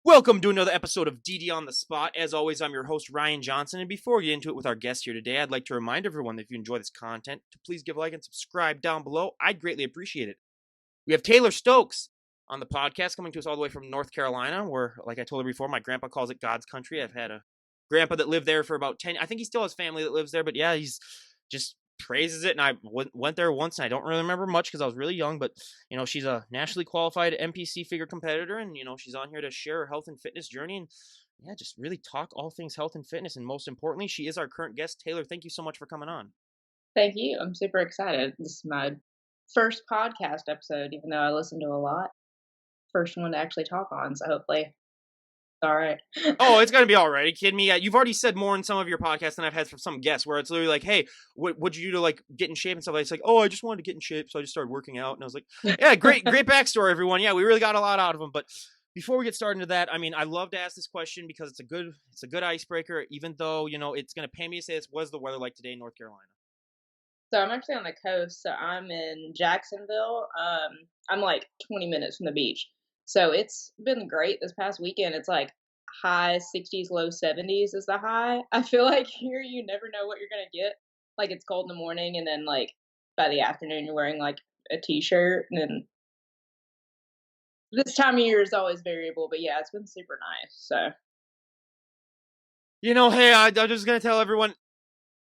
Welcome to another episode of DD on the Spot. As always, I'm your host, Ryan Johnson. And before we get into it with our guest here today, I'd like to remind everyone that if you enjoy this content, to please give a like and subscribe down below. I'd greatly appreciate it. We have Taylor Stokes on the podcast coming to us all the way from North Carolina, where, like I told her before, my grandpa calls it God's country. I've had a grandpa that lived there for about 10. I think he still has family that lives there, but yeah, he's just praises it. And I went there once, and I don't really remember much because I was really young, but she's a nationally qualified NPC figure competitor, and she's on here to share her health and fitness journey and yeah, just really talk all things health and fitness. And most importantly, she is our current guest. Taylor, thank you so much for coming on. Thank you. I'm super excited. This is my first podcast episode, even though I listen to a lot. First one to actually talk on, so hopefully it's all right. Oh, it's gonna be all right. Are you kidding me? You've already said more in some of your podcasts than I've had from some guests, where it's literally like, "Hey, what'd you do to like get in shape and stuff?" Like, it's like, "Oh, I just wanted to get in shape, so I just started working out." And I was like, "Yeah, great backstory, everyone. Yeah, we really got a lot out of them." But before we get started into that, I mean, I love to ask this question because it's a good icebreaker. Even though it's gonna pay me to say this, what is the weather like today in North Carolina? So I'm actually on the coast, so I'm in Jacksonville. I'm like 20 minutes from the beach. So it's been great this past weekend. It's like high 60s, low 70s is the high. I feel like here you never know what you're going to get. Like it's cold in the morning and then like by the afternoon you're wearing like a t-shirt and then this time of year is always variable, but yeah, it's been super nice. So Hey, I'm just gonna tell everyone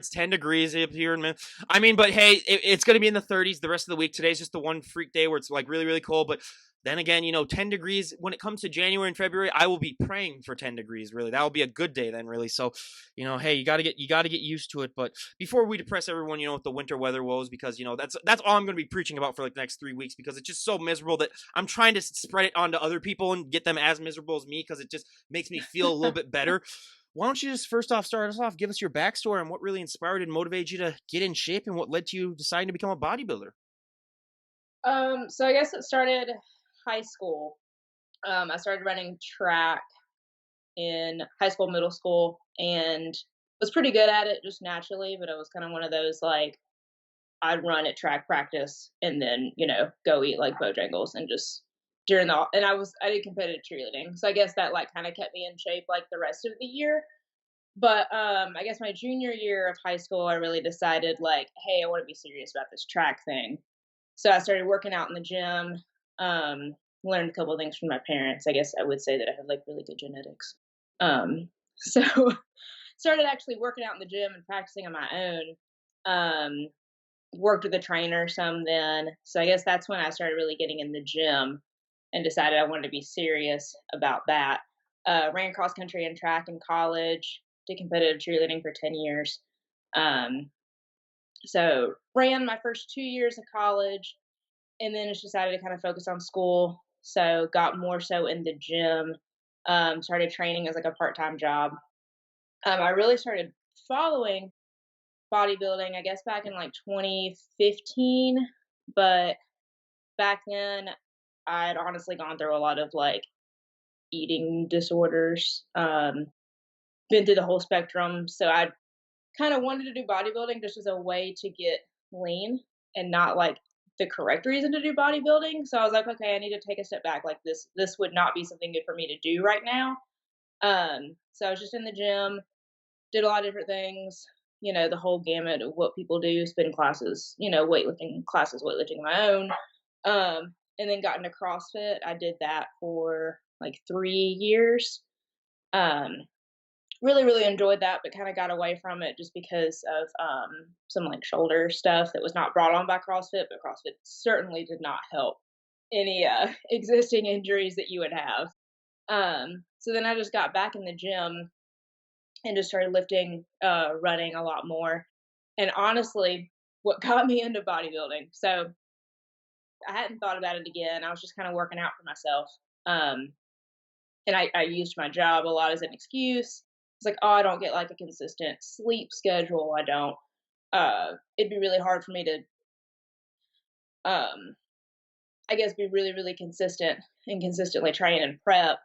it's 10 degrees up here in I mean, but hey, it's going to be in the 30s the rest of the week. Today's just the one freak day where it's like really, really cold. But then again, 10 degrees when it comes to January and February, I will be praying for 10 degrees. Really, that will be a good day then. Really, so hey, you got to get used to it. But before we depress everyone, with the winter weather woes, because that's all I'm going to be preaching about for like the next 3 weeks because it's just so miserable that I'm trying to spread it onto other people and get them as miserable as me because it just makes me feel a little bit better. Why don't you just first off start us off, give us your backstory and what really inspired and motivated you to get in shape and what led to you deciding to become a bodybuilder? so I guess it started high school. I started running track in high school, middle school, and was pretty good at it just naturally. But it was kind of one of those like I'd run at track practice and then go eat like Bojangles and just during the and I did competitive cheerleading, so I guess that like kind of kept me in shape like the rest of the year. But I guess my junior year of high school, I really decided like, hey, I want to be serious about this track thing. So I started working out in the gym. Learned a couple of things from my parents. I guess I would say that I have like really good genetics. So started actually working out in the gym and practicing on my own. Worked with a trainer some then. So I guess that's when I started really getting in the gym and decided I wanted to be serious about that. Ran cross country and track in college, did competitive cheerleading for 10 years. Um, so ran my first 2 years of college and then just decided to kind of focus on school. So got more so in the gym, started training as like a part-time job. I really started following bodybuilding, I guess back in like 2015, but back then I'd honestly gone through a lot of like eating disorders, been through the whole spectrum. So I kind of wanted to do bodybuilding just as a way to get lean and not like the correct reason to do bodybuilding. So I was like, okay, I need to take a step back. Like this would not be something good for me to do right now. So I was just in the gym, did a lot of different things, the whole gamut of what people do, spin classes, weightlifting classes, weightlifting my own. And then got into CrossFit. I did that for like 3 years. Um, really, really enjoyed that, but kind of got away from it just because of some like shoulder stuff that was not brought on by CrossFit, but CrossFit certainly did not help any existing injuries that you would have. So then I just got back in the gym and just started lifting, running a lot more. And honestly, what got me into bodybuilding. So I hadn't thought about it again. I was just kind of working out for myself. And I used my job a lot as an excuse. It's like, oh, I don't get like a consistent sleep schedule. I don't. It'd be really hard for me to, um, I guess, be really, really consistent and consistently train and prep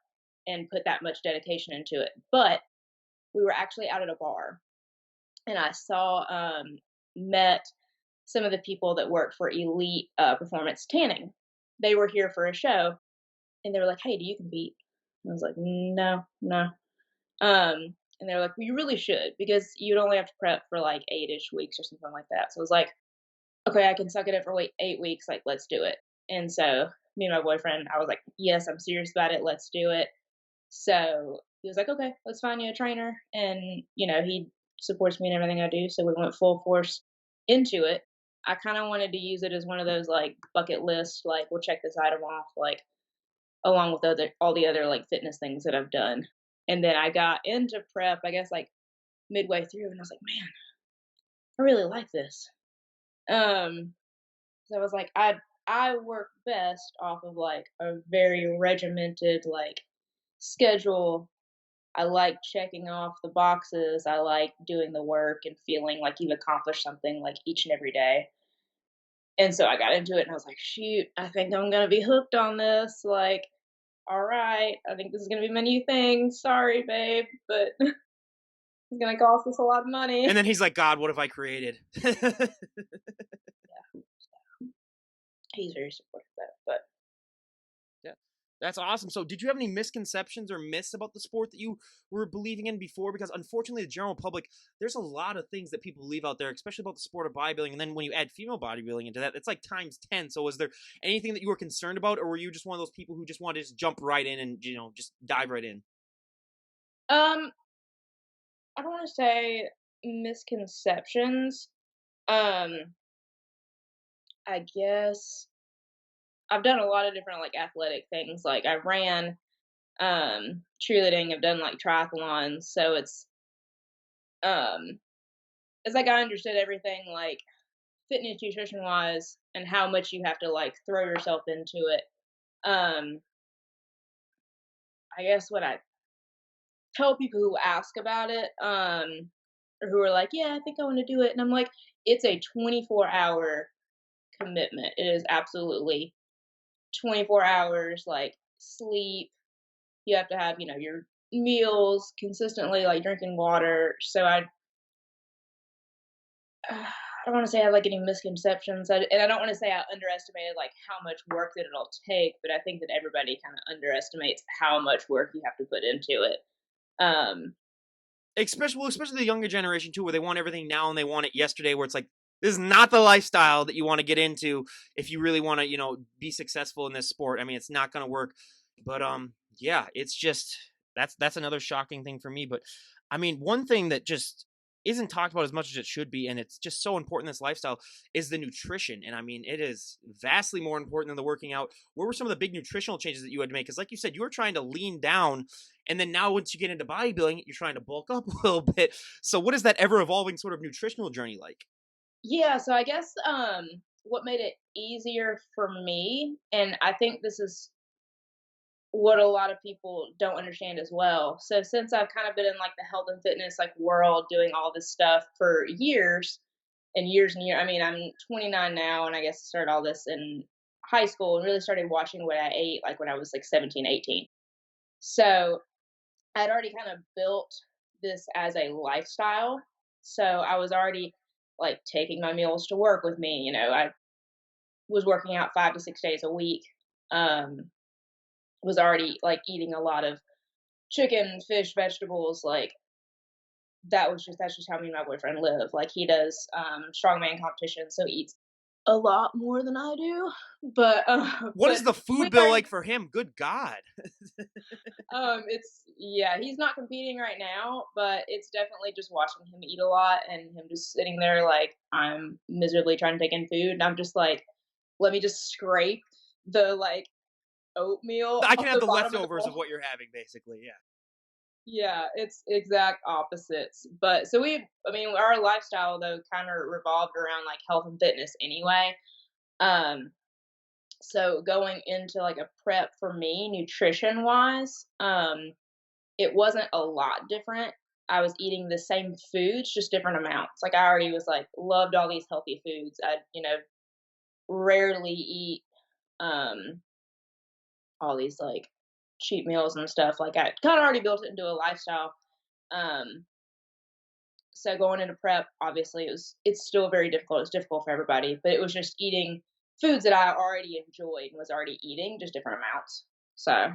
and put that much dedication into it. But we were actually out at a bar and I met some of the people that worked for Elite Performance Tanning. They were here for a show and they were like, hey, do you compete? I was like, no, no. And they're like, well, you really should because you'd only have to prep for like 8-ish weeks or something like that. So I was like, okay, I can suck it up for 8 weeks. Like, let's do it. And so me and my boyfriend, I was like, yes, I'm serious about it. Let's do it. So he was like, okay, let's find you a trainer. And, he supports me in everything I do. So we went full force into it. I kind of wanted to use it as one of those like bucket list, like, we'll check this item off, like, along with all the other like fitness things that I've done. And then I got into prep, I guess like midway through, and I was like, man, I really like this. Um, so I was like, I work best off of like a very regimented like schedule. I like checking off the boxes. I like doing the work and feeling like you've accomplished something like each and every day. And so I got into it and I was like, shoot, I think I'm gonna be hooked on this. Like, all right, I think this is gonna be my new thing. Sorry, babe, but it's gonna cost us a lot of And money. then he's like, God, what have I created? Yeah, he's very supportive of that. But Yeah. That's awesome. So, did you have any misconceptions or myths about the sport that you were believing in before? Because unfortunately, the general public, there's a lot of things that people leave out there, especially about the sport of bodybuilding. And then when you add female bodybuilding into that, it's like times 10. So, was there anything that you were concerned about, or were you just one of those people who just wanted to just jump right in and, just dive right in? um, I don't want to say misconceptions. Um, I guess I've done a lot of different like athletic things. Like I ran cheerleading. I've done like triathlons. So um it's like I understood everything like fitness nutrition wise and how much you have to like throw yourself into it. Um, I guess what I tell people who ask about it, or who are like, yeah, I think I want to do it. And I'm like, it's a 24-hour commitment. It is absolutely 24 hours, like sleep. You have to have, your meals consistently, like drinking water. So I don't want to say I have like any misconceptions, and I don't want to say I underestimated like how much work that it'll take, but I think that everybody kind of underestimates how much work you have to put into it. Um, Especially the younger generation too, where they want everything now and they want it yesterday. Where it's like, this is not the lifestyle that you want to get into if you really want to, be successful in this sport. I mean, it's not going to work. But yeah, it's just that's another shocking thing for me. But I mean, one thing that just isn't talked about as much as it should be, and it's just so important in this lifestyle, is the nutrition. And I mean, it is vastly more important than the working out. What were some of the big nutritional changes that you had to make? Because, like you said, you were trying to lean down, and then now once you get into bodybuilding, you're trying to bulk up a little bit. So, what is that ever evolving sort of nutritional journey like? yeah, so I guess what made it easier for me, and I think this is what a lot of people don't understand as well. So since I've kind of been in like the health and fitness like world doing all this stuff for years and years and years. I mean, I'm 29 now and I guess I started all this in high school and really started watching what I ate like when I was like 17, 18. So I'd already kind of built this as a lifestyle. So I was already like taking my meals to work with me. I was working out 5 to 6 days a week. Was already like eating a lot of chicken, fish, vegetables, like that's just how me and my boyfriend live. Like he does strongman competition, so he eats a lot more than I do. But What is the we food bill are like for him? Good God. it's yeah, he's not competing right now, but it's definitely just watching him eat a lot and him just sitting there like I'm miserably trying to take in food. And I'm just like, let me just scrape the like oatmeal I can off have the the bottom of the leftovers of bowl. what you're having, basically. Yeah. Yeah, it's exact opposites. But so I mean, our lifestyle though kind of revolved around like health and fitness anyway. Um, so going into like a prep for me, nutrition wise, it wasn't a lot different. I was eating the same foods, just different amounts. Like I already was like loved all these healthy foods. I, rarely eat um all these like cheat meals and stuff. Like I kind of already built it into a lifestyle. Um, so going into prep, obviously it's still very difficult. It's difficult for everybody, but it was just eating foods that I already enjoyed and was already eating, just different amounts. So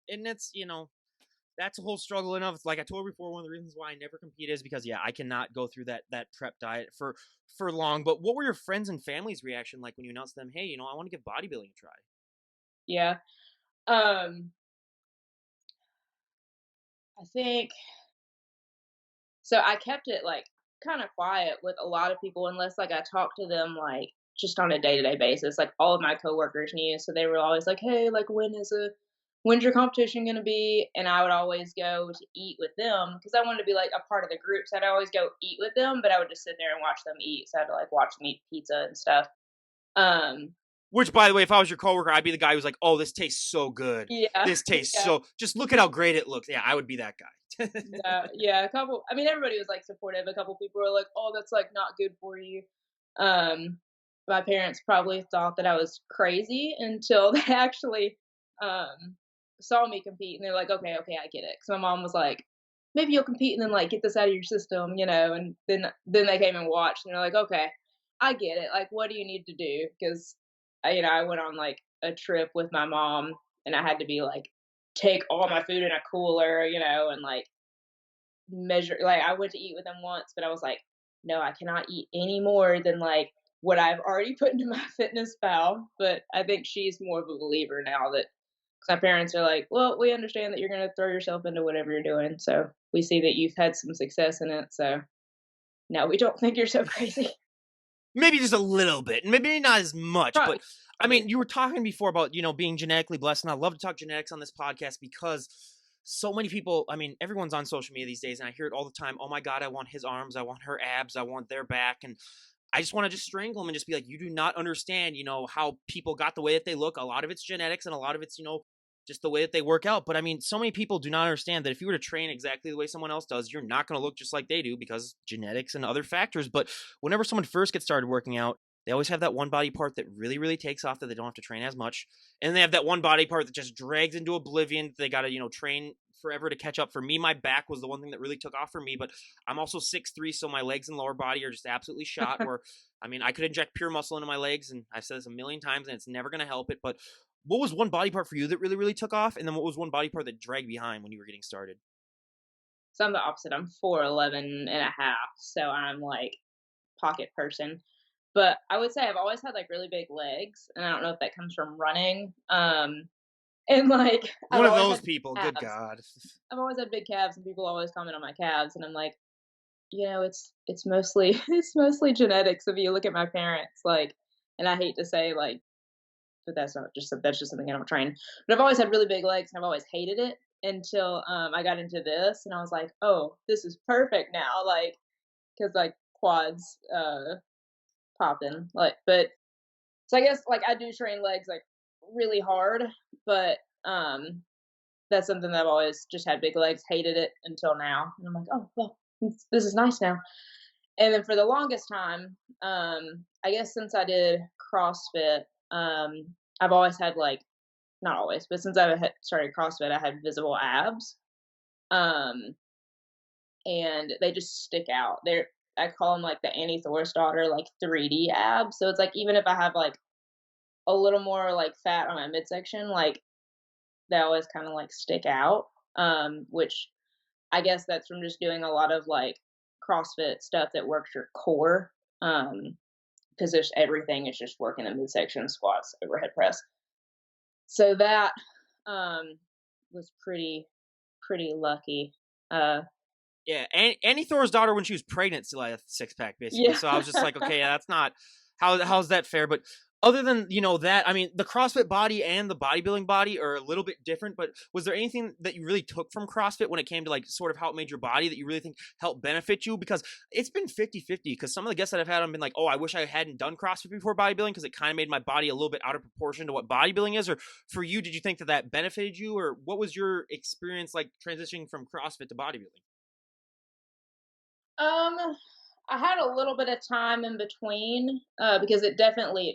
and it's, that's a whole struggle enough. It's like I told you before, one of the reasons why I never compete is because I cannot go through that prep diet for long. But what were your friends and family's reaction like when you announced to them, hey, I want to give bodybuilding a try? Yeah. Um, I think so. I kept it like kind of quiet with a lot of people, unless like I talked to them like just on a day to day basis. Like all of my coworkers knew, so they were always like, "Hey, like when's your competition gonna be?" And I would always go to eat with them because I wanted to be like a part of the group. So I'd always go eat with them, but I would just sit there and watch them eat. So I had to like watch them eat pizza and stuff. Um, Which, by the way, if I was your coworker, I'd be the guy who's like, "Oh, this tastes so good. yeah, This tastes yeah. so. Just look at how great it looks." Yeah, I would be that guy. Yeah, yeah, a couple I mean, everybody was, like, supportive. A couple people were like, "Oh, that's, like, not good for you." Um, my parents probably thought that I was crazy until they actually, um, saw me compete, and they're like, "Okay, okay, I get it." 'Cause my mom was like, "Maybe you'll compete and then, like, get this out of your system," and then they came and watched, and they're like, "Okay, I get it. Like, what do you need to do?" 'Cause I went on, like, a trip with my mom, and I had to be like, take all my food in a cooler, and, like, measure like, I went to eat with them once, but I was like, "No, I cannot eat any more than, like, what I've already put into my Fitness Pal," but I think she's more of a believer now that 'cause my parents are like, "Well, we understand that you're gonna throw yourself into whatever you're doing, so we see that you've had some success in it, so no, we don't think you're so crazy." Maybe just a little bit, maybe not as much, Probably, but I probably. mean, you were talking before about, being genetically blessed, and I love to talk genetics on this podcast because so many people, I mean, everyone's on social media these days, and I hear it all the time. Oh my God, I want his arms, I want her abs, I want their back. And I just want to just strangle them and just be like, you do not understand, how people got the way that they look. A lot of it's genetics and a lot of it's, just the way that they work out. But I mean, so many people do not understand that if you were to train exactly the way someone else does, you're not going to look just like they do because genetics and other factors. But whenever someone first gets started working out, they always have that one body part that really, really takes off that they don't have to train as much. And they have that one body part that just drags into oblivion. They got to, train forever to catch up. For me, my back was the one thing that really took off for me, but I'm also 6'3", so my legs and lower body are just absolutely shot where, I mean, I could inject pure muscle into my legs, and I've said this a million times, and it's never going to help it. But what was one body part for you that really, really took off? And then what was one body part that dragged behind when you were getting started? So I'm the opposite, I'm 4'11 and a half, so I'm, like, pocket person. But I would say I've always had, like, really big legs, and I don't know if that comes from running, and, like, I've One of always those had people, good calves. God. I've always had big calves, and people always comment on my calves, and I'm like, it's mostly it's mostly genetics if you look at my parents, like and I hate to say, like, but that's just something I don't train. But I've always had really big legs, and I've always hated it until, I got into this, and I was like, "Oh, this is perfect now," like, because like, quads, popping, like but so I guess, like, I do train legs, like, really hard, but, that's something that I've always just had big legs, hated it until now, and I'm like, "Oh, well, this is nice now." And then for the longest time, I guess since I did CrossFit, I've always had, like not always, but since I had started CrossFit, I had visible abs, um, and they just stick out. I call them, like, the Annie Thor's daughter, like, 3D abs, so it's like, even if I have, like, a little more, like, fat on my midsection, like, they always kinda, like, stick out, which I guess that's from just doing a lot of, like, CrossFit stuff that works your core, because there's everything is just working the midsection, squats, overhead press. So that, um, was pretty lucky. Uh, Yeah, Annie Thor's daughter, when she was pregnant, still had a six pack, basically. yeah. So I was just like, okay, yeah, that's not how's that fair? But other than that, I mean, the CrossFit body and the bodybuilding body are a little bit different. But was there anything that you really took from CrossFit when it came to like sort of how it made your body that you really think helped benefit you? Because it's been 50-50. Because some of the guests that I've had have been like, oh, I wish I hadn't done CrossFit before bodybuilding because it kind of made my body a little bit out of proportion to what bodybuilding is. Or for you, did you think that benefited you, or what was your experience like transitioning from CrossFit to bodybuilding? Um, I had a little bit of time in between, because it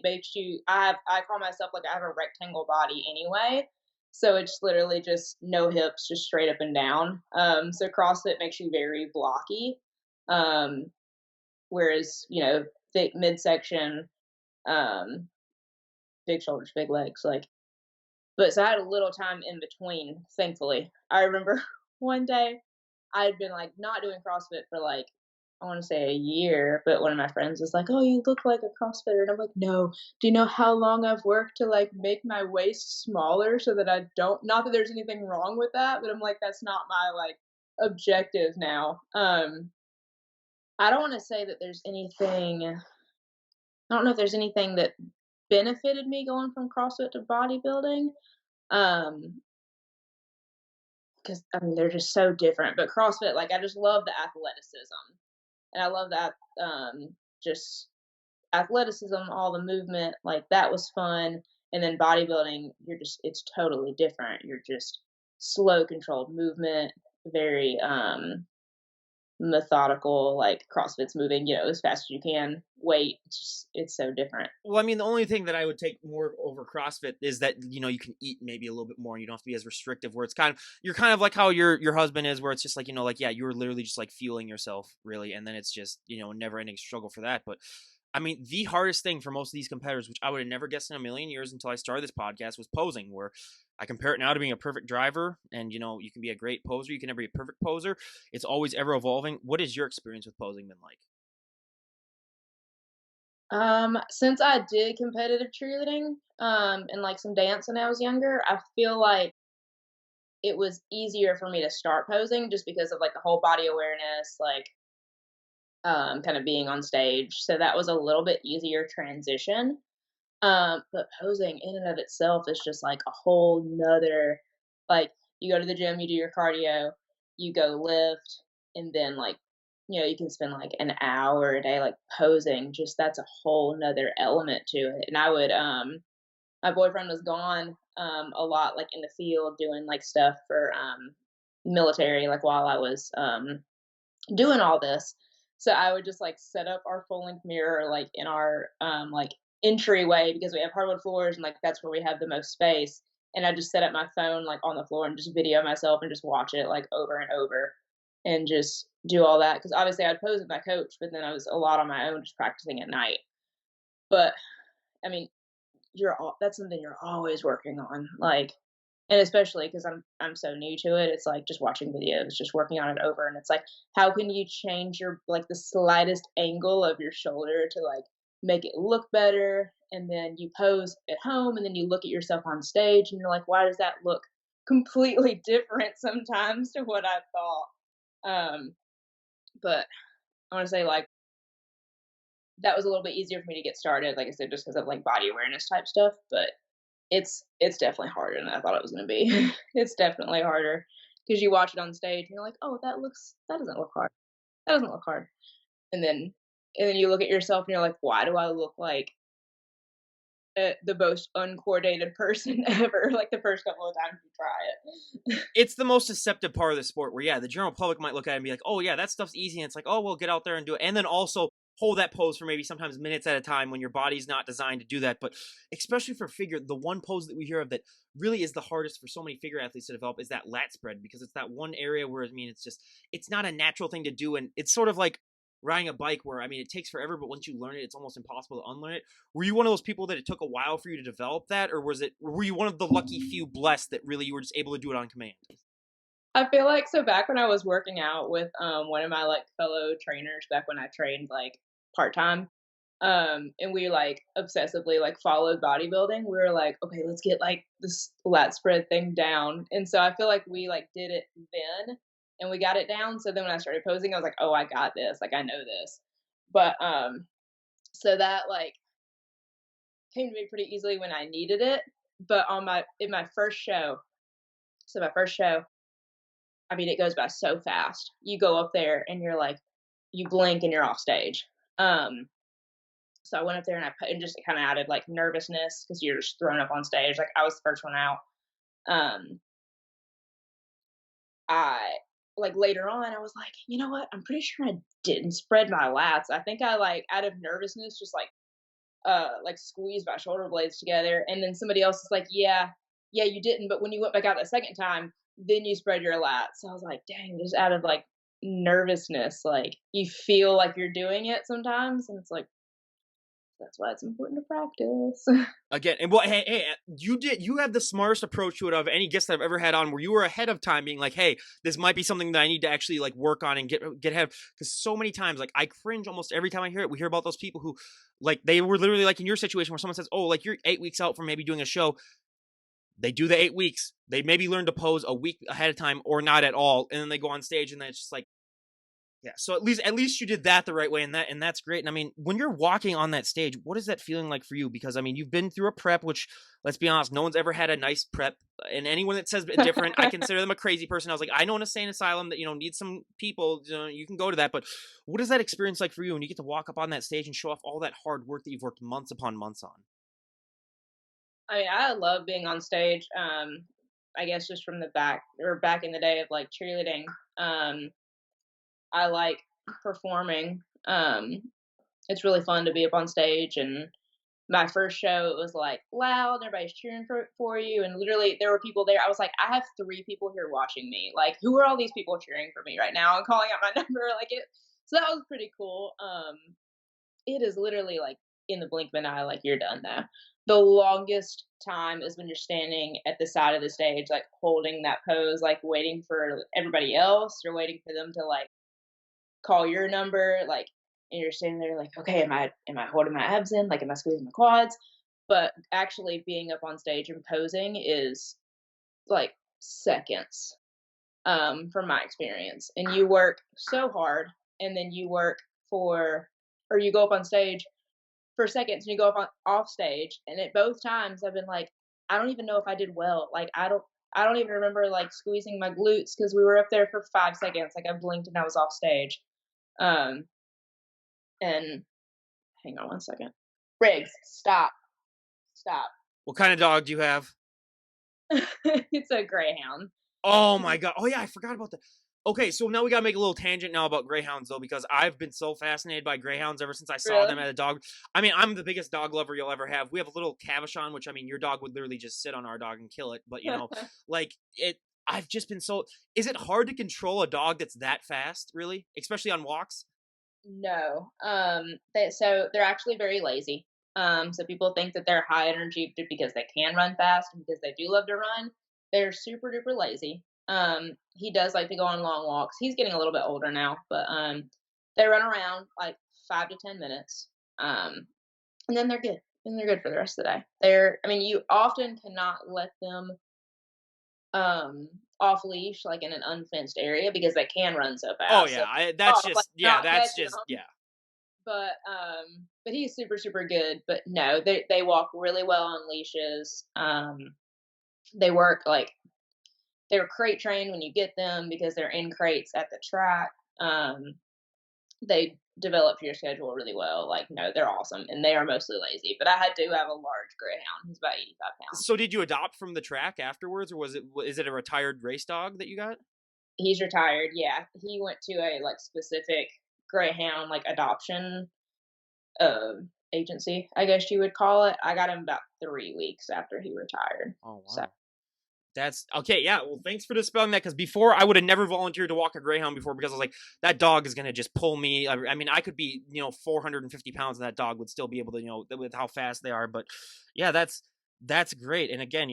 makes you I call myself like I have a rectangle body anyway. So it's literally just no hips, just straight up and down. So CrossFit makes you very blocky. Um, whereas, thick midsection, um, big shoulders, big legs, like But so I had a little time in between, thankfully. I remember one day I had been like not doing CrossFit for like I want to say a year, but one of my friends was like, "Oh, you look like a CrossFitter," and I'm like, "No, do you know how long I've worked to like make my waist smaller so that I don't? Not that there's anything wrong with that, but I'm like, that's not my like objective now." I don't want to say that there's anything. I don't know if there's anything that benefited me going from CrossFit to bodybuilding. Um, because I mean they're just so different. But CrossFit, like I just love the athleticism, and I love that just athleticism, all the movement, like that was fun. And then bodybuilding, it's totally different. You're just slow controlled movement, very methodical, like CrossFit's moving, as fast as you can. Weight, it's so different. Well, I mean, the only thing that I would take more over CrossFit is that you can eat maybe a little bit more, and you don't have to be as restrictive. Where it's you're kind of like how your husband is, where it's just like like yeah, you're literally just like fueling yourself really, and then it's just never ending struggle for that. But I mean, the hardest thing for most of these competitors, which I would have never guessed in a million years until I started this podcast, was posing. Where I compare it now to being a perfect driver, and you can be a great poser, you can never be a perfect poser. It's always ever evolving. What is your experience with posing been like? Since I did competitive cheerleading, and like some dance when I was younger, I feel like it was easier for me to start posing just because of like the whole body awareness, like kind of being on stage. So that was a little bit easier transition. But posing in and of itself is just like a whole nother like you go to the gym, you do your cardio, you go lift, and then like you can spend like an hour a day like posing. Just that's a whole nother element to it. And I would my boyfriend was gone a lot like in the field doing like stuff for military like while I was doing all this. So I would just like set up our full length mirror like in our like entryway because we have hardwood floors and like that's where we have the most space. And I just set up my phone like on the floor and just video myself and just watch it like over and over and just do all that because obviously I'd pose with my coach, but then I was a lot on my own just practicing at night. But I mean, that's something you're always working on, like, and especially because I'm so new to it, it's like just watching videos, just working on it over, and it's like, how can you change your like the slightest angle of your shoulder to like make it look better? And then you pose at home, and then you look at yourself on stage, and you're like, why does that look completely different sometimes to what I thought? But I want to say like that was a little bit easier for me to get started, like I said, just because of like body awareness type stuff. But it's definitely harder than I thought it was gonna be. It's definitely harder because you watch it on stage and you're like, "Oh, that doesn't look hard. That doesn't look hard." And then you look at yourself and you're like, "Why do I look like, the most uncoordinated person ever?" Like, the first couple of times you try it. It's the most deceptive part of the sport where, yeah, the general public might look at it and be like, oh, yeah, that stuff's easy. And it's like, oh, well, get out there and do it. And then also hold that pose for maybe sometimes minutes at a time when your body's not designed to do that. But especially for figure, the one pose that we hear of that really is the hardest for so many figure athletes to develop is that lat spread because it's that one area where, I mean, it's not a natural thing to do. And it's sort of like riding a bike where, I mean, it takes forever, but once you learn it, it's almost impossible to unlearn it. Were you one of those people that it took a while for you to develop that, or were you one of the lucky few blessed that really you were just able to do it on command? I feel like so back when I was working out with, one of my, like, fellow trainers back when I trained, like, part-time, and we, like, obsessively, like, followed bodybuilding, we were like, "Okay, let's get, like, this lat spread thing down," and so I feel like we, like, did it then, and we got it down, so then when I started posing, I was like, "Oh, I got this, like, I know this." But, so that, like, came to me pretty easily when I needed it, but in my first show my first show, I mean, it goes by so fast. You go up there and you're like, you blink and you're off stage. Um, so I went up there and I put and just kind of added like nervousness because you're just thrown up on stage. Like I was the first one out. Um, I like later on, I was like, you know what? I'm pretty sure I didn't spread my lats. I think I like out of nervousness just like squeezed my shoulder blades together. And then somebody else is like, yeah, you didn't. But when you went back out the second time, then you spread your lats. So I was like, dang, just out of like nervousness, like you feel like you're doing it sometimes. And it's like, That's why it's important to practice. Again, and what? Hey, you have the smartest approach to it of any guest that I've ever had on, where you were ahead of time, being like, "Hey, this might be something that I need to actually like work on and get ahead." Because so many times, like I cringe almost every time I hear it. We hear about those people who, like, they were literally like in your situation where someone says, "Oh, like you're 8 weeks out from maybe doing a show." They do the 8 weeks. They maybe learn to pose a week ahead of time or not at all, and then they go on stage, and then it's just like, yeah. So at least you did that the right way, and that's great. And I mean, when you're walking on that stage, what is that feeling like for you? Because I mean, you've been through a prep, which, let's be honest, no one's ever had a nice prep. And anyone that says different, I consider them a crazy person. I was like, I know an insane asylum that needs some people. You can go to that, but what is that experience like for you when you get to walk up on that stage and show off all that hard work that you've worked months upon months on? I mean, I love being on stage. I guess just from the back in the day of like cheerleading. I like performing. It's really fun to be up on stage. And my first show, it was like loud, everybody's cheering for you. And literally, there were people there. I was like, I have 3 people here watching me. Like, who are all these people cheering for me right now and calling out my number? Like it. So that was pretty cool. It is literally like in the blink of an eye, like you're done now. The longest time is when you're standing at the side of the stage, like holding that pose, like waiting for everybody else or waiting for them to like call your number, like, and you're standing there like, okay, am I holding my abs in? Like, am I squeezing my quads? But actually being up on stage and posing is like seconds, from my experience. And you work so hard, and then you work for, or you go up on stage for seconds, and you go up off stage. And at both times, I've been like, I don't even know if I did well. Like, I don't even remember like squeezing my glutes because we were up there for 5 seconds. Like I blinked and I was off stage. Um, and hang on one second. Riggs, stop, stop. What kind of dog do you have? It's a Greyhound. Oh my god. Oh yeah, I forgot about that. Okay, so now we gotta make a little tangent now about greyhounds though, because I've been so fascinated by greyhounds ever since I saw them Really? at a dog. I mean, I'm the biggest dog lover you'll ever have. We have a little Cavachon, which I mean, your dog would literally just sit on our dog and kill it. But like it. I've just been so. Is it hard to control a dog that's that fast? Really, especially on walks? No. So they're actually very lazy. So people think that they're high energy because they can run fast and because they do love to run. They're super duper lazy. He does like to go on long walks. He's getting a little bit older now, but they run around like 5 to 10 minutes. And then they're good. And they're good for the rest of the day. I mean, you often cannot let them off leash like in an unfenced area because they can run so Oh fast. So yeah, that's like just yeah, not that's catching just them. yeah. But he's super super good. But no, they walk really well on leashes. They work like they're crate trained when you get them because they're in crates at the track. They develop your schedule really well. Like, no, they're awesome, and they are mostly lazy. But I had to have a large greyhound. He's about 85 pounds. So did you adopt from the track afterwards, or is it a retired race dog that you got? He's retired. Yeah, he went to a like specific greyhound like adoption uh, agency, I guess you would call it. I got him about 3 weeks after he retired. Oh So wow. That's okay. Yeah. Well, thanks for dispelling that. Because before, I would have never volunteered to walk a greyhound before because I was like, that dog is gonna just pull me. I mean, I could be 450 pounds, and that dog would still be able to with how fast they are. But yeah, that's great. And again,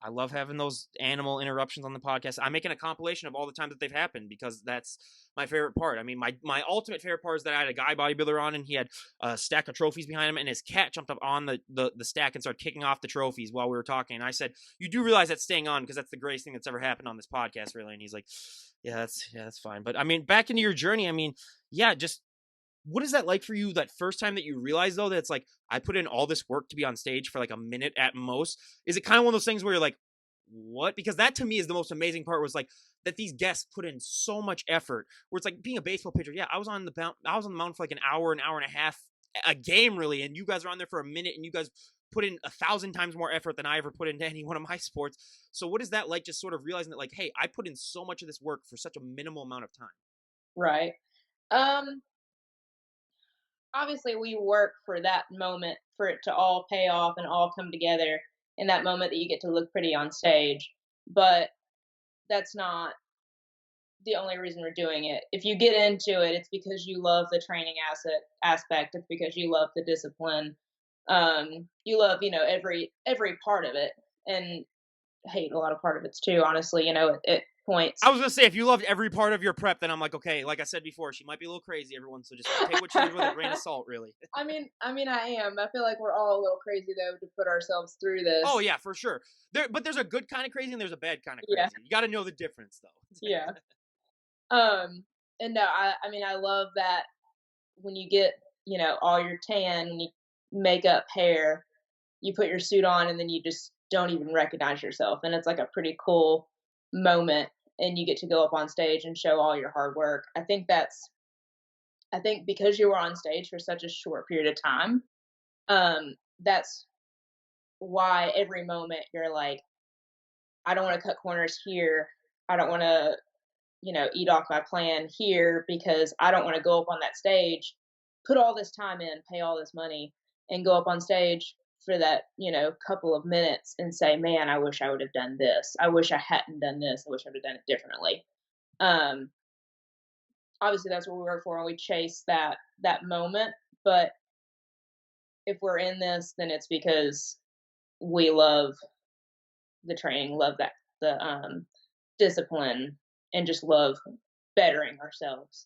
I love having those animal interruptions on the podcast. I'm making a compilation of all the times that they've happened because that's my favorite part. I mean, my ultimate favorite part is that I had a guy bodybuilder on and he had a stack of trophies behind him, and his cat jumped up on the stack and started kicking off the trophies while we were talking. And I said, "You do realize that's staying on because that's the greatest thing that's ever happened on this podcast, really?" And he's like, that's fine." But I mean, back into your journey. I mean, yeah, just what is that like for you that first time that you realize though that it's like I put in all this work to be on stage for like a minute at most? Is it kind of one of those things where you're like, what? Because that to me is the most amazing part was like that these guests put in so much effort. Where it's like being a baseball pitcher. Yeah, I was on the mound for like an hour and a half a game really, and you guys are on there for a minute, and you guys put in 1,000 times more effort than I ever put into any one of my sports. So what is that like? Just sort of realizing that like, hey, I put in so much of this work for such a minimal amount of time. right. Um, Obviously, we work for that moment for it to all pay off and all come together in that moment that you get to look pretty on stage. But that's not the only reason we're doing it. If you get into it, it's because you love the training aspect. It's because you love the discipline. You love, every part of it, and hate a lot of part of it too, honestly, at points. I was gonna say if you loved every part of your prep, then I'm like, okay, like I said before, she might be a little crazy, everyone. So just take what she did with a grain of salt, really. I am. I feel like we're all a little crazy though to put ourselves through Oh this. yeah, for sure. But there's a good kind of crazy and there's a bad kind of Yeah, crazy. You got to know the difference, though. yeah. And no, I love that when you get, all your tan, when you make up hair, you put your suit on and then you just don't even recognize yourself. And it's like a pretty cool moment and you get to go up on stage and show all your hard work. I think because you were on stage for such a short period of time, that's why every moment you're like, I don't want to cut corners here. I don't want to, eat off my plan here because I don't want to go up on that stage, put all this time in, pay all this money, and go up on stage for that, couple of minutes and say, man, I wish I would have done this. I wish I hadn't done this. I wish I would have done it differently. Um, Obviously that's what we work for and we chase that moment. But if we're in this, then it's because we love the training, love that the discipline, and just love bettering ourselves.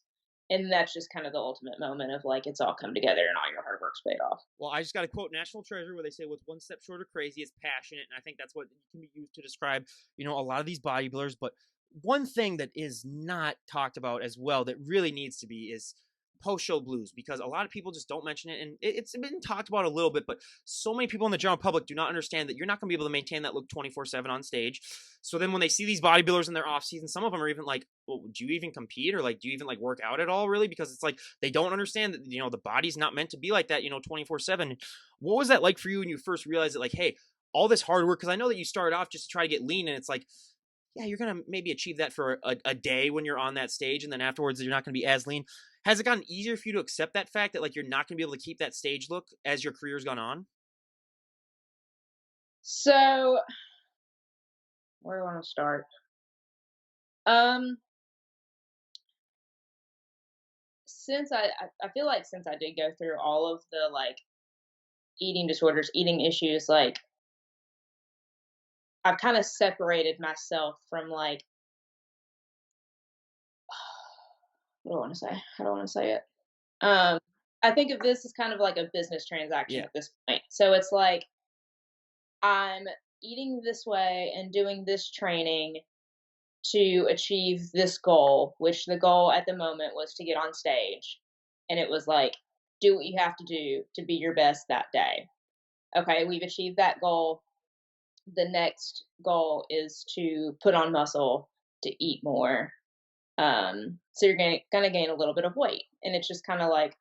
And that's just kind of the ultimate moment of like it's all come together and all your hard work's paid off. Well, I just got to quote National Treasure where they say, "What's one step short of crazy is passionate," and I think that's what can be used to describe, a lot of these bodybuilders. But one thing that is not talked about as well that really needs to be is post-show blues because a lot of people just don't mention it, and it's been talked about a little bit, but so many people in the general public do not understand that you're not going to be able to maintain that look 24/7 on stage. So then when they see these bodybuilders in their off season, some of them are even like, well, do you even compete or like do you even like work out at all really? Because it's like they don't understand that the body's not meant to be like that 24/7. What was that like for you when you first realized that, like, hey, all this hard work? Because I know that you started off just to try to get lean, and it's like, yeah, you're gonna maybe achieve that for a day when you're on that stage, and then afterwards you're not gonna be as lean. Has it gotten easier for you to accept that fact that like you're not gonna be able to keep that stage look as your career's gone on? So where do I want to start? Um, since I feel like since I did go through all of the like eating disorders, eating issues, like I've kind of separated myself from like what do I want to say? How do I want to say it? Um, I think of this as kind of like a business transaction Yeah. at this point. So it's like I'm eating this way and doing this training to achieve this goal, which the goal at the moment was to get on stage. And it was like, do what you have to do to be your best that day. Okay, we've achieved that goal. The next goal is to put on muscle, to eat more. So you're gonna gain a little bit of weight. And it's just kind of like,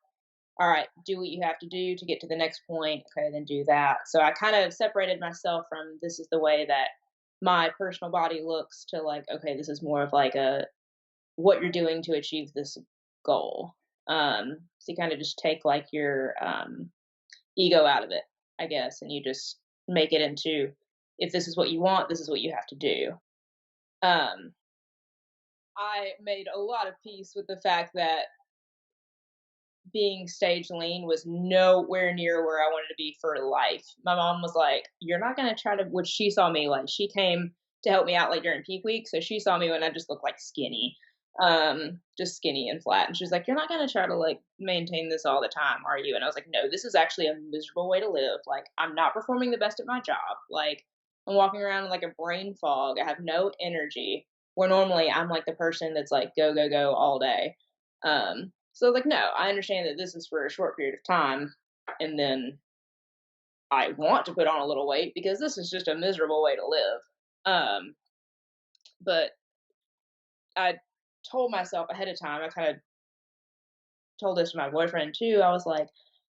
all right, do what you have to do to get to the next point. Okay, then do that. So I kind of separated myself from this is the way that my personal body looks to like, okay, this is more of like a what you're doing to achieve this goal. So you kind of just take like your ego out of it, I guess, and you just make it into if this is what you want, this is what you have to do. Um, I made a lot of peace with the fact that being stage lean was nowhere near where I wanted to be for life. My mom was like, "You're not gonna try to," which she saw me like she came to help me out like during peak week, so she saw me when I just looked like skinny, just skinny and flat, and she's like, "You're not gonna try to like maintain this all the time, are you?" And I was like, "No, this is actually a miserable way to live. Like, I'm not performing the best at my job. Like, I'm walking around in like a brain fog. I have no energy. Where normally I'm like the person that's like go go go all day." So like, no, I understand that this is for a short period of time, and then I want to put on a little weight because this is just a miserable way to live. But I told myself ahead of time. I kind of told this to my boyfriend too. I was like,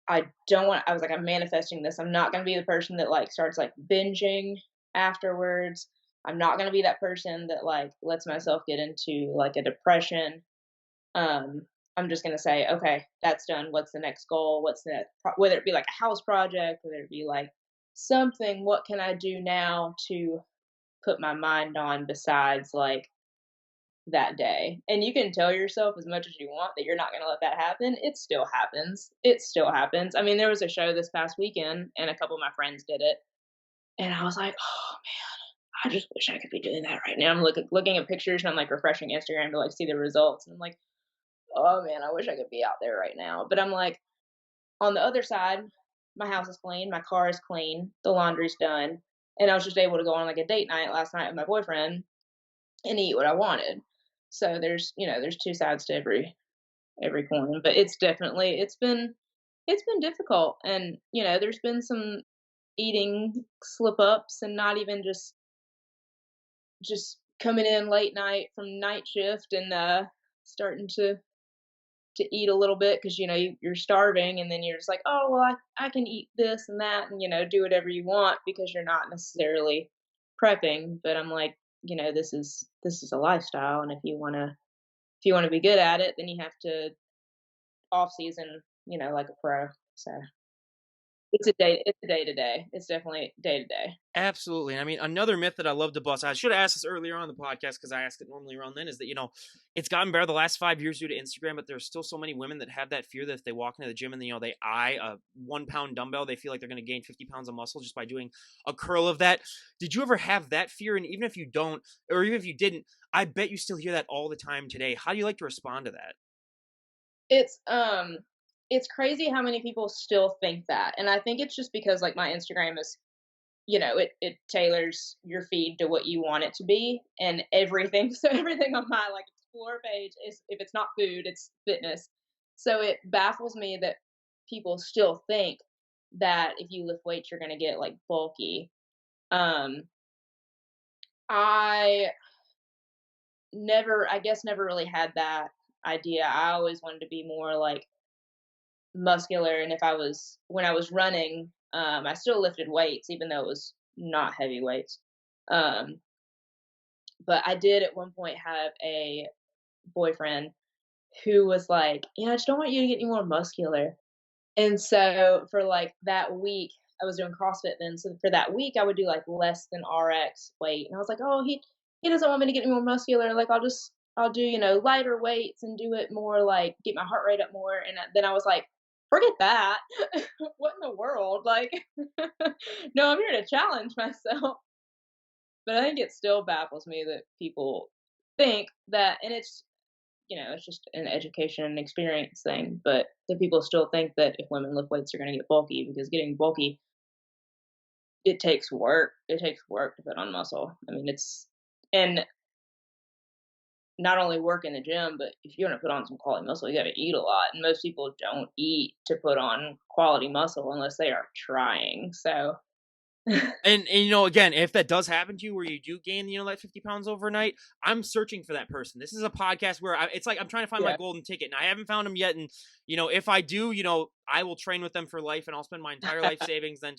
I don't want. I was like, I'm manifesting this. I'm not gonna be the person that like starts like binging afterwards. I'm not gonna be that person that like lets myself get into like a depression. um, I'm just gonna say, okay, that's done. What's the next goal? What's the whether it be like a house project, whether it be like something, what can I do now to put my mind on besides like that day. And you can tell yourself as much as you want that you're not going to let that happen. It still happens. It still happens. I mean, there was a show this past weekend and a couple of my friends did it. And I was like, oh, I just wish I could be doing that right now. I'm looking at pictures and I'm like refreshing Instagram to like see the results. And I'm like, oh man, I wish I could be out there right now. But I'm like, on the other side, my house is clean, my car is clean, the laundry's done. And I was just able to go on like a date night last night with my boyfriend and eat what I wanted. So there's two sides to every coin. But it's been difficult. And, there's been some eating slip ups and not even just coming in late night from night shift and starting to eat a little bit because you're starving and then you're just like, oh well, I can eat this and that and do whatever you want because you're not necessarily prepping. But I'm like, this is a lifestyle, and if you want to be good at it, then you have to off season, like a pro. So it's a day to day. It's definitely day to day. Absolutely. I mean, another myth that I love to bust, I should have asked this earlier on the podcast because I ask it normally around then, is that, it's gotten better the last 5 years due to Instagram, but there's still so many women that have that fear that if they walk into the gym and, they eye a 1 pound dumbbell, they feel like they're going to gain 50 pounds of muscle just by doing a curl of that. Did you ever have that fear? And even if you don't, or even if you didn't, I bet you still hear that all the time today. How do you like to respond to that? It's it's crazy how many people still think that. And I think it's just because like my Instagram is, it tailors your feed to what you want it to be and everything. So everything on my like explore page is, if it's not food, it's fitness. So it baffles me that people still think that if you lift weights you're going to get like bulky. Um I never really had that idea. I always wanted to be more like muscular. And if I was when I was running, I still lifted weights even though it was not heavy weights. Um, but I did at one point have a boyfriend who was like, "Yeah, I just don't want you to get any more muscular." And so for like that week, I was doing CrossFit then. So for that week, I would do like less than RX weight, and I was like, "Oh, he doesn't want me to get any more muscular. Like I'll do lighter weights and do it more like get my heart rate up more." And then I was like, "Forget that. What in the world? Like, no, I'm here to challenge myself." But I think it still baffles me that people think that, and it's just an education and experience thing. But the people still think that if women lift weights, they're going to get bulky because getting bulky, it takes work. It takes work to put on muscle. I mean, and not only work in the gym, but if you want to put on some quality muscle, you got to eat a lot. And most people don't eat to put on quality muscle unless they are trying. So, And again, if that does happen to you where you do gain, like 50 pounds overnight, I'm searching for that person. This is a podcast where it's like I'm trying to find my yeah. golden ticket, and I haven't found them yet. And, if I do, I will train with them for life, and I'll spend my entire life savings than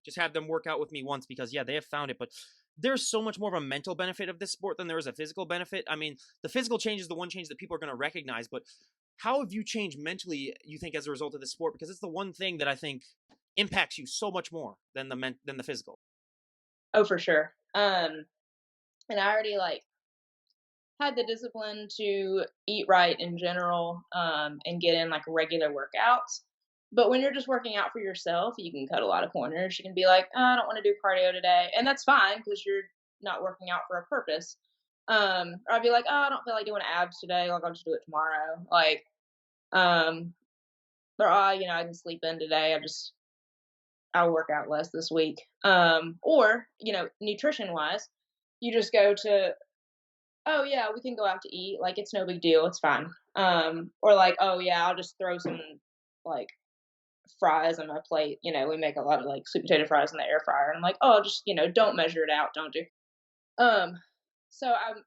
just have them work out with me once because, yeah, they have found it. But there's so much more of a mental benefit of this sport than there is a physical benefit. I mean, the physical change is the one change that people are going to recognize, but how have you changed mentally, you think, as a result of this sport? Because it's the one thing that I think impacts you so much more than the physical. Oh, for sure. And I already like had the discipline to eat right in general, and get in like regular workouts. But when you're just working out for yourself, you can cut a lot of corners. You can be like, oh, I don't want to do cardio today, and that's fine because you're not working out for a purpose. Or I'd be like, oh, I don't feel like doing abs today. Like I'll just do it tomorrow. Like, um, or I can sleep in today. I'll work out less this week. Or nutrition wise, you just go to, oh yeah, we can go out to eat. Like it's no big deal. It's fine. Or like, oh yeah, I'll just throw some like fries on my plate. We make a lot of like sweet potato fries in the air fryer. And I'm like, oh, just don't measure it out. Don't do. Um, so I'm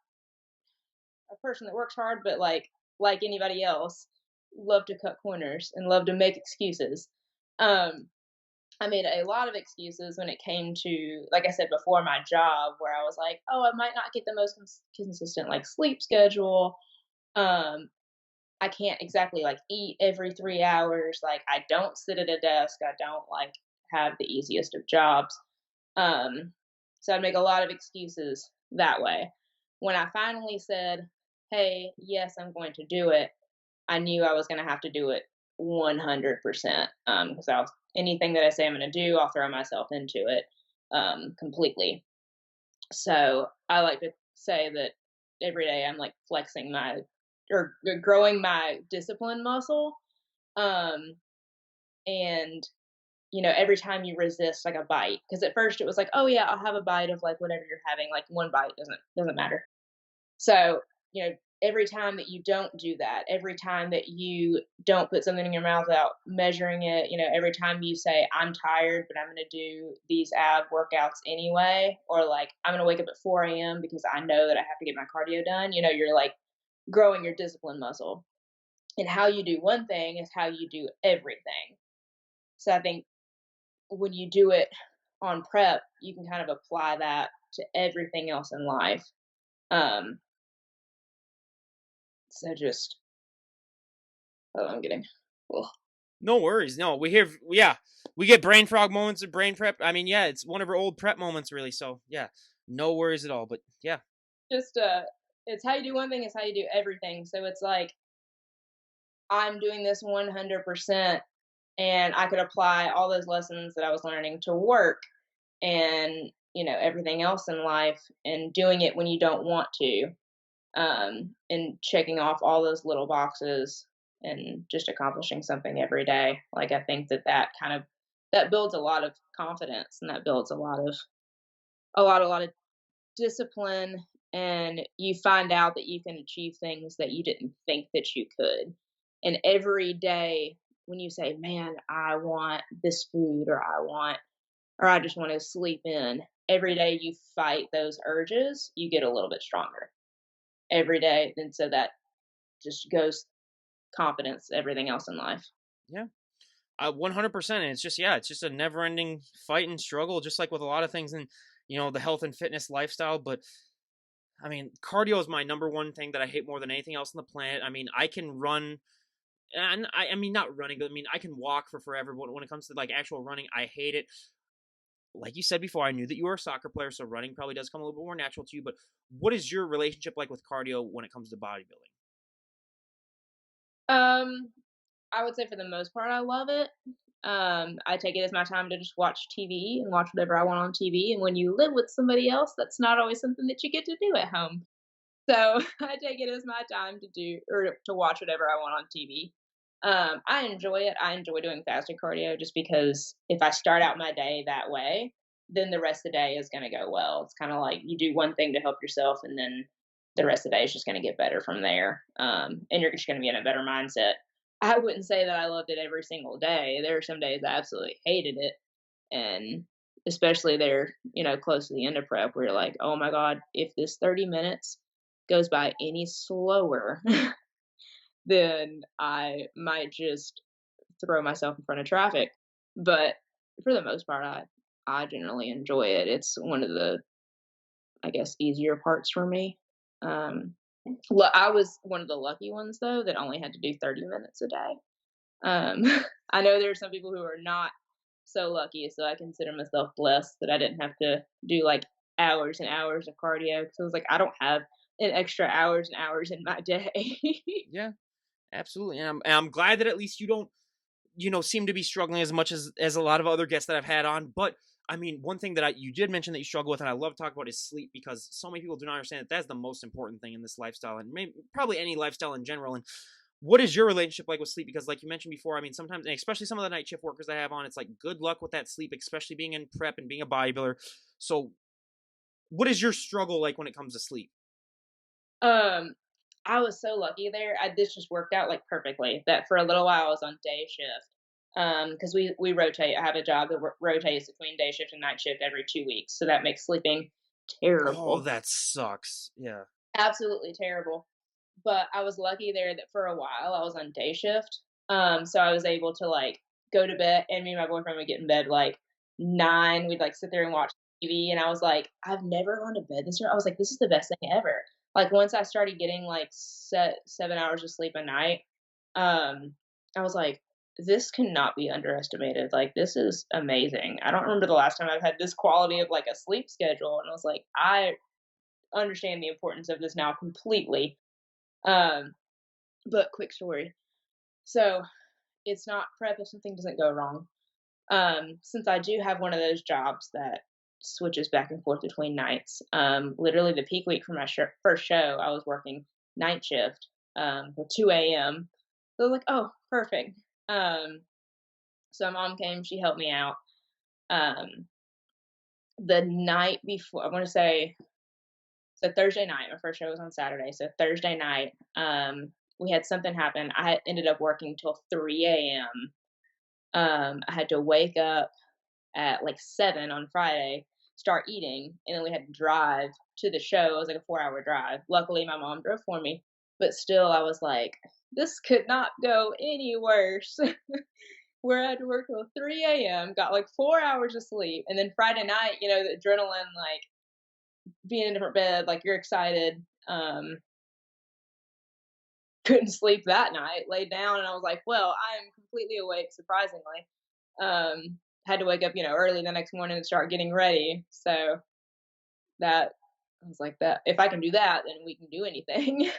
a person that works hard, but like anybody else, love to cut corners and love to make excuses. Um, I made a lot of excuses when it came to, like I said before, my job, where I was like, oh, I might not get the most consistent like sleep schedule. Um, I can't exactly like eat every 3 hours. Like I don't sit at a desk. I don't like have the easiest of jobs. Um, so I'd make a lot of excuses that way. When I finally said, hey, yes, I'm going to do it, I knew I was going to have to do it 100%. Because anything that I say I'm going to do, I'll throw myself into it completely. So I like to say that every day I'm like flexing my or growing my discipline muscle. Um, and every time you resist like a bite, because at first it was like, oh yeah, I'll have a bite of like whatever you're having, like one bite doesn't matter. So, every time that you don't do that, every time that you don't put something in your mouth without measuring it, every time you say, I'm tired, but I'm going to do these ab workouts anyway, or like, I'm going to wake up at 4 a.m. because I know that I have to get my cardio done, you're like growing your discipline muscle. And how you do one thing is how you do everything. So I think when you do it on prep, you can kind of apply that to everything else in life. Um, so just Oh, I'm getting. Ugh. No worries. No, yeah, we get brain frog moments of brain prep. I mean, yeah, it's one of our old prep moments, really. So, yeah, no worries at all. But yeah, Just it's how you do one thing, it's how you do everything. So it's like I'm doing this 100%, and I could apply all those lessons that I was learning to work and everything else in life, and doing it when you don't want to, and checking off all those little boxes and just accomplishing something every day. Like I think that kind of that builds a lot of confidence, and that builds a lot of discipline, and you find out that you can achieve things that you didn't think that you could. And every day when you say, "Man, I want this food," or I just want to sleep in, every day you fight those urges, you get a little bit stronger every day. And so that just goes confidence, everything else in life. yeah, 100%. And it's just a never-ending fight and struggle, just like with a lot of things in the health and fitness lifestyle. But I mean, cardio is my number one thing that I hate more than anything else on the planet. I mean, I can run, and I mean not running, but I mean I can walk for forever. But when it comes to like actual running, I hate it. Like you said before, I knew that you were a soccer player, so running probably does come a little bit more natural to you. But what is your relationship like with cardio when it comes to bodybuilding? Um, I would say for the most part, I love it. I take it as my time to just watch TV and watch whatever I want on TV. And when you live with somebody else, that's not always something that you get to do at home. So I take it as my time to do or to watch whatever I want on TV. I enjoy it. I enjoy doing fasted cardio just because if I start out my day that way, then the rest of the day is going to go well. It's kind of like you do one thing to help yourself, and then the rest of the day is just going to get better from there. And you're just going to be in a better mindset. I wouldn't say that I loved it every single day. There are some days I absolutely hated it, and especially there, close to the end of prep, where you're like, oh my god, if this 30 minutes goes by any slower, then I might just throw myself in front of traffic. But for the most part, I generally enjoy it. It's one of the, I guess, easier parts for me. Um, I was one of the lucky ones though that only had to do 30 minutes a day. Um, I know there are some people who are not so lucky, so I consider myself blessed that I didn't have to do like hours and hours of cardio because I was like, I don't have an extra hours and hours in my day. Yeah, absolutely. And I'm glad that at least you don't seem to be struggling as much as a lot of other guests that I've had on. But I mean, one thing that you did mention that you struggle with, and I love to talk about, is sleep, because so many people do not understand that that's the most important thing in this lifestyle, and probably any lifestyle in general. And what is your relationship like with sleep? Because like you mentioned before, I mean, sometimes, and especially some of the night shift workers I have on, it's like good luck with that sleep, especially being in prep and being a bodybuilder. So, what is your struggle like when it comes to sleep? um, I was so lucky there. This just worked out like perfectly. That for a little while I was on day shift. Because we rotate. I have a job that rotates between day shift and night shift every 2 weeks, so that makes sleeping Oh, terrible, that sucks. Yeah. absolutely terrible. But I was lucky there that for a while I was on day shift. So I was able to like go to bed, and me and my boyfriend would get in bed like 9. We'd like sit there and watch TV, and I was like, I've never gone to bed this early. I was like, this is the best thing ever. Like once I started getting like 7 hours of sleep a night, um, I was like, this cannot be underestimated. Like this is amazing. I don't remember the last time I've had this quality of like a sleep schedule, and I was like, I understand the importance of this now completely. Um, but quick story. So it's not prep if something doesn't go wrong. Since I do have one of those jobs that switches back and forth between nights, literally the peak week for my first show, I was working night shift till 2 a.m. So I was like, oh, perfect. Um, so mom came, she helped me out. Um, the night before, I want to say, so Thursday night, my first show was on Saturday. So Thursday night, we had something happen. I ended up working till 3 a.m. I had to wake up at like 7 on Friday, start eating, and then we had to drive to the show. It was like a 4-hour drive. Luckily, my mom drove for me, but still, I was like, this could not go any worse. Where I had to work till 3 a.m., got like 4 hours of sleep, and then Friday night, the adrenaline, like being in a different bed, like you're excited. Couldn't sleep that night, laid down, and I was like, well, I am completely awake, surprisingly. Had to wake up, early the next morning and start getting ready. So that I was like, that if I can do that, then we can do anything.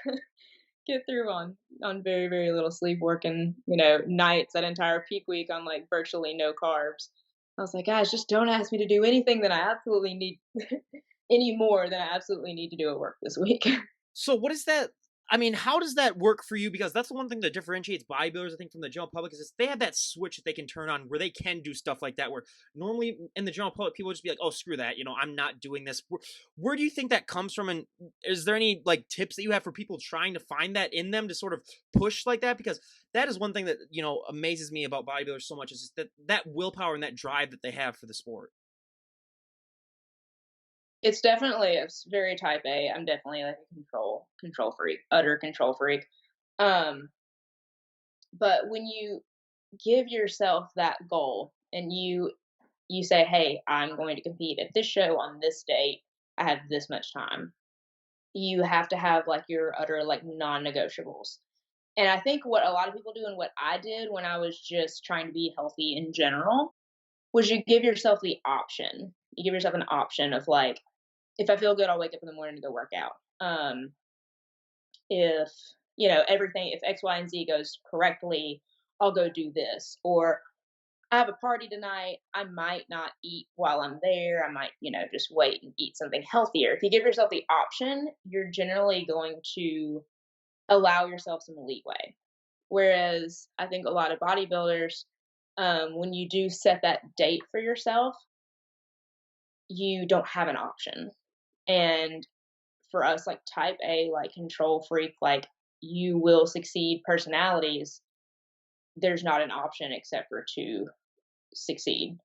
Get through on very, very little sleep, working, nights, that entire peak week on like virtually no carbs. I was like, guys, just don't ask me to do anything that I absolutely need any more than I absolutely need to do at work this week. So what is that? I mean, how does that work for you? Because that's the one thing that differentiates bodybuilders, I think, from the general public is they have that switch that they can turn on where they can do stuff like that. Where normally in the general public, people just be like, "Oh, screw that," I'm not doing this. Where do you think that comes from? And is there any like tips that you have for people trying to find that in them to sort of push like that? Because that is one thing that amazes me about bodybuilders so much is just that willpower and that drive that they have for the sport. It's definitely it's very type A. I'm definitely like a control freak, utter control freak. Um, but when you give yourself that goal and you say, "Hey, I'm going to compete at this show on this date. I have this much time." You have to have like your utter like non-negotiables. And I think what a lot of people do and what I did when I was just trying to be healthy in general was you give yourself the option. You give yourself an option of like, if I feel good, I'll wake up in the morning to go work out. If everything, if X, Y, and Z goes correctly, I'll go do this. Or I have a party tonight. I might not eat while I'm there. I might, just wait and eat something healthier. If you give yourself the option, you're generally going to allow yourself some leeway. Whereas I think a lot of bodybuilders, when you do set that date for yourself, you don't have an option. And for us, like type A, like control freak, like you will succeed personalities, there's not an option except for to succeed.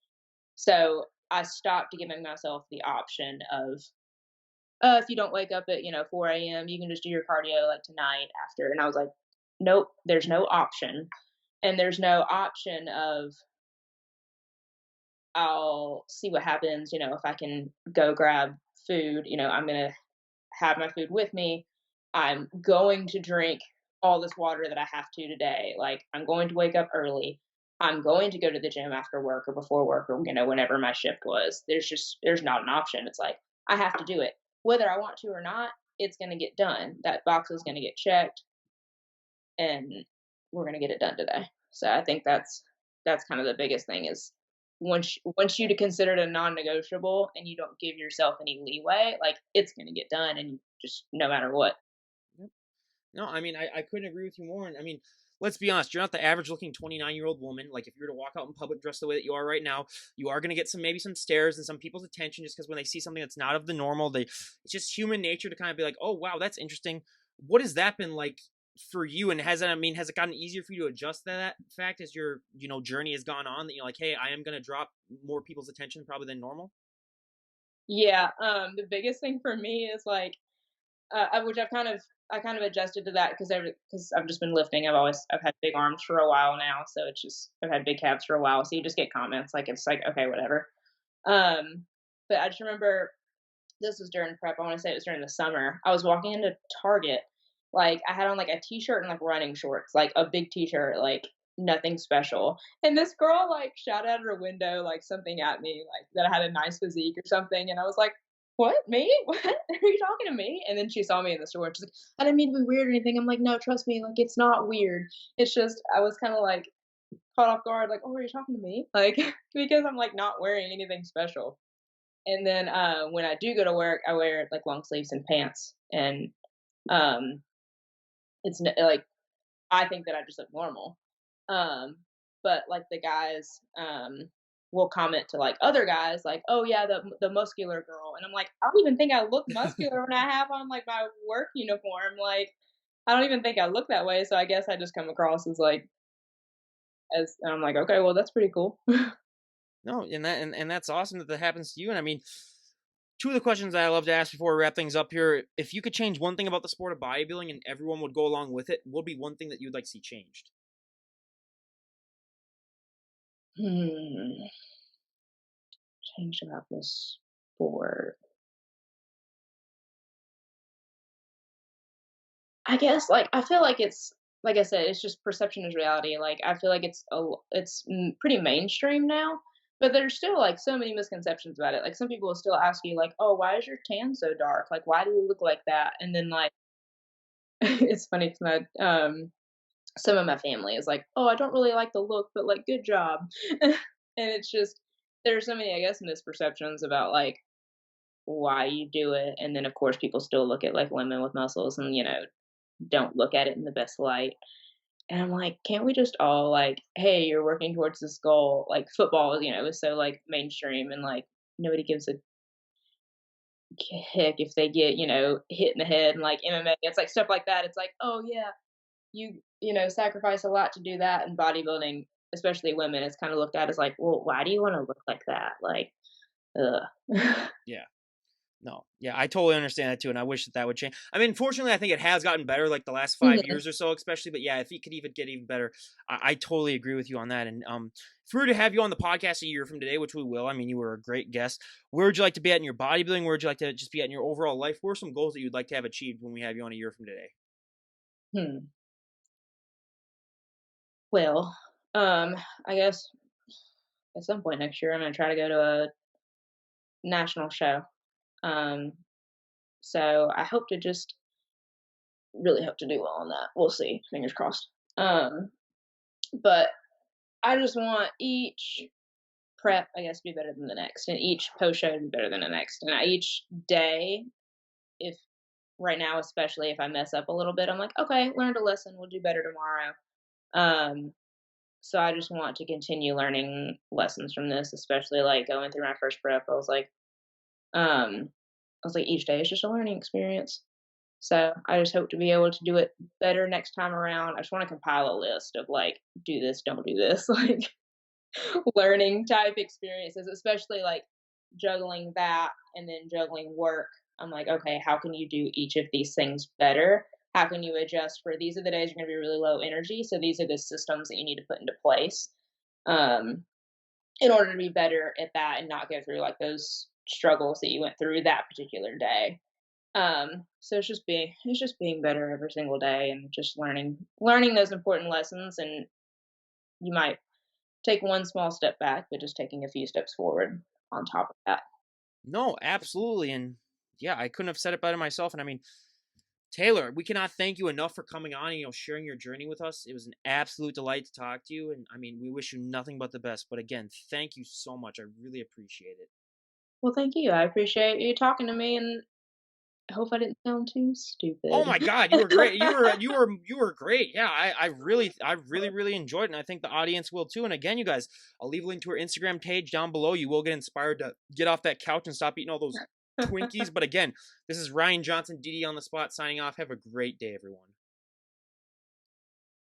So I stopped giving myself the option of, if you don't wake up at, 4 a.m., you can just do your cardio like tonight after. And I was like, nope, there's no option. And there's no option of, I'll see what happens, if I can go grab food, I'm going to have my food with me. I'm going to drink all this water that I have to today. Like, I'm going to wake up early. I'm going to go to the gym after work or before work or, whenever my shift was. There's not an option. It's like, I have to do it. Whether I want to or not, it's going to get done. That box is going to get checked and we're going to get it done today. So I think that's kind of the biggest thing is once you to consider it a non-negotiable and you don't give yourself any leeway, like it's going to get done and just no matter what. Yep. No, I mean, I couldn't agree with you more. And I mean, let's be honest, you're not the average looking 29-year-old woman. Like, if you were to walk out in public dressed the way that you are right now, you are going to get maybe some stares and some people's attention just because when they see something that's not of the normal, it's just human nature to kind of be like, oh, wow, that's interesting. What has that been like for you? And has it gotten easier for you to adjust to that fact as your, journey has gone on that you're like, hey, I am going to drop more people's attention probably than normal? Yeah, the biggest thing for me is like, which I kind of adjusted to that because I've just been lifting. I've had big arms for a while now, so it's just I've had big calves for a while. So you just get comments like it's like okay, whatever. Um, but I just remember this was during prep. I want to say it was during the summer. I was walking into Target, like I had on like a t-shirt and like running shorts, like a big t-shirt, like nothing special. And this girl like shouted out her window like something at me, like that I had a nice physique or something. And I was like, "What? Me? What? Are you talking to me?" And then she saw me in the store, and she's like, "I didn't mean to be weird or anything." I'm like, "No, trust me, like, it's not weird. It's just I was kinda, like, caught off guard, like, "Oh, are you talking to me?" Like, because I'm, like, not wearing anything special. And then, when I do go to work, I wear, like, long sleeves and pants, and, um, it's n like, I think that I just look normal. Um, but, like, the guys, will comment to, like, other guys, like, "Oh, yeah, the muscular girl," and I'm like, "I don't even think I look muscular when I have on, like, my work uniform, like, I don't even think I look that way," so I guess I just come across as, like as and I'm like, "Okay, well, that's pretty cool." No, and that's awesome that that happens to you. And I mean, two of the questions that I love to ask before we wrap things up here: if you could change one thing about the sport of bodybuilding and everyone would go along with it, what would be one thing that you'd like to see changed? Hmm, changed about this sport. I guess, like, I feel like it's like I said, it's just perception is reality. Like, I feel like pretty mainstream now, but there's still, like, so many misconceptions about it. Like, some people will still ask you, like, "Oh, why is your tan so dark? Like, why do you look like that?" And then, like, it's funny 'cause some of my family is like, "Oh, I don't really like the look, but, like, good job." And it's just there's so many, I guess, misperceptions about, like, why you do it, and then, of course, people still look at, like, women with muscles and, don't look at it in the best light. And I'm like, can't we just all like, hey, you're working towards this goal? Like football, is so like mainstream and like nobody gives a heck if they get, hit in the head and like MMA. It's like stuff like that. It's like, oh yeah, sacrifice a lot to do that. And bodybuilding, especially women, it's kind of looked at as like, well, why do you want to look like that? Like, ugh. Yeah. No, yeah, I totally understand that too, and I wish that that would change. I mean, fortunately, I think it has gotten better, like the last 5 years or so, especially. But yeah, if it could even get even better, I totally agree with you on that. And if we were to have you on the podcast a year from today, which we will, I mean, you were a great guest. Where would you like to be at in your bodybuilding? Where would you like to just be at in your overall life? What are some goals that you'd like to have achieved when we have you on a year from today? Hmm. Well, um, I guess at some point next year, I'm gonna try to go to a national show. Um, so I hope to just really hope to do well on that. We'll see. Fingers crossed. But I just want each prep, I guess, to be better than the next, and each post show to be better than the next. And each day, if right now, especially if I mess up a little bit, I'm like, okay, learned a lesson. We'll do better tomorrow. Um, so I just want to continue learning lessons from this, especially like going through my first prep. Um, I was like, each day is just a learning experience. So I just hope to be able to do it better next time around. I just want to compile a list of like, do this, don't do this, like learning type experiences, especially like juggling that and then juggling work. I'm like, okay, how can you do each of these things better? How can you adjust for these are the days you're going to be really low energy? So these are the systems that you need to put into place um, in order to be better at that and not go through like those struggles that you went through that particular day. So it's just being better every single day and just learning those important lessons and you might take one small step back, but just taking a few steps forward on top of that. No, absolutely, and yeah, I couldn't have said it better myself. And I mean, Taylor, we cannot thank you enough for coming on and sharing your journey with us. It was an absolute delight to talk to you, and I mean, we wish you nothing but the best. But again, thank you so much. I really appreciate it. Well, thank you. I appreciate you talking to me and I hope I didn't sound too Oh stupid. my God, you were great. You were great. Yeah, I really enjoyed it, and I think the audience will too. And again, you guys, I'll leave a link to her Instagram page down below. You will get inspired to get off that couch and stop eating all those Twinkies. But again, this is Ryan Johnson, DD on the spot, signing off. Have a great day, everyone.